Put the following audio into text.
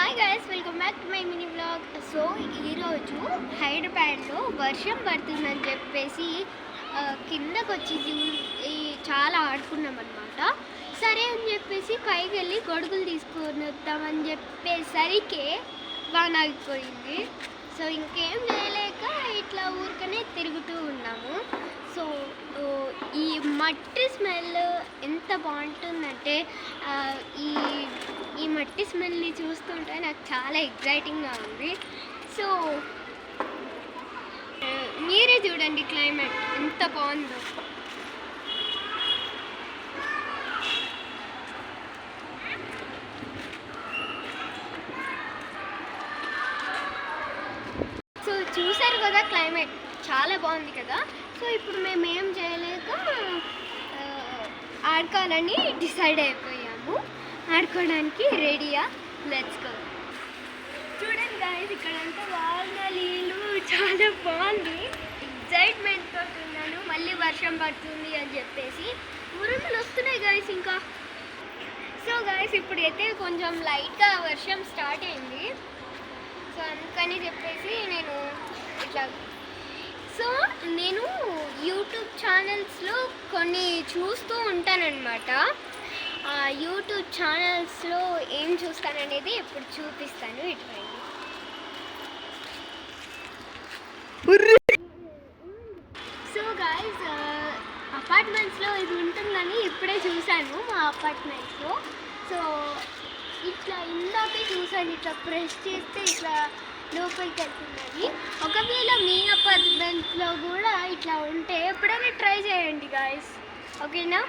Hi guys, welcome back to my mini vlog. So ఈరోజు హైదరాబాద్లో వర్షం పడుతుందని చెప్పేసి కిందకు వచ్చి చాలా ఆడుకున్నాం అనమాట. సరే అని చెప్పేసి పైకి వెళ్ళి గొడుగులు తీసుకొని వద్దామని చెప్పేసరికి వాన ఆగిపోయింది. సో ఇంకేం చేయలేక ఇట్లా ఊరికనే తిరుగుతూ ఉన్నాము. సో ఈ మట్టి స్మెల్ ఎంత బాగుంటుందంటే ఈ మట్టి స్మెల్ని చూస్తుంటే నాకు చాలా ఎగ్జైటింగ్గా ఉంది. సో మీరే చూడండి క్లైమేట్ ఎంత బాగుందో. సో చూసారు కదా, క్లైమేట్ చాలా బాగుంది కదా. సో ఇప్పుడు మేము ఏం చేయలేక ఆడుకోవాలని డిసైడ్ అయిపోయాము. ఆడుకోవడానికి రెడీయా, లెట్స్ గో. చూడండి గాయస్, ఇక్కడంతా బాగా నీళ్ళు చాలా బాగుంది. ఎగ్జైట్మెంట్తో ఉన్నాను, మళ్ళీ వర్షం పడుతుంది అని చెప్పేసి. ఉరుములు వస్తున్నాయి గాయస్ ఇంకా. సో గాయస్ ఇప్పుడైతే కొంచెం లైట్గా వర్షం స్టార్ట్ అయింది. సో అందుకని చెప్పేసి నేను యూట్యూబ్ ఛానల్స్లో కొన్ని చూస్తూ ఉంటానన్నమాట. యూట్యూబ్ ఛానల్స్లో ఏం చూస్తాననేది ఇప్పుడు చూపిస్తాను. ఇటువంటి సో గాయస్, అపార్ట్మెంట్స్లో ఇది ఉంటుందని ఇప్పుడే చూశాను మా అపార్ట్మెంట్స్లో. సో ఇట్లా ఇందాకే చూసాను, ఇట్లా ప్రెస్ చేస్తే ఇట్లా లోపలికి వెళ్తున్నది. ఒకవేళ మీ అపార్ట్మెంట్లో కూడా ఇట్లా ఉంటే ఎప్పుడైనా ట్రై చేయండి గాయస్, ఓకేనా?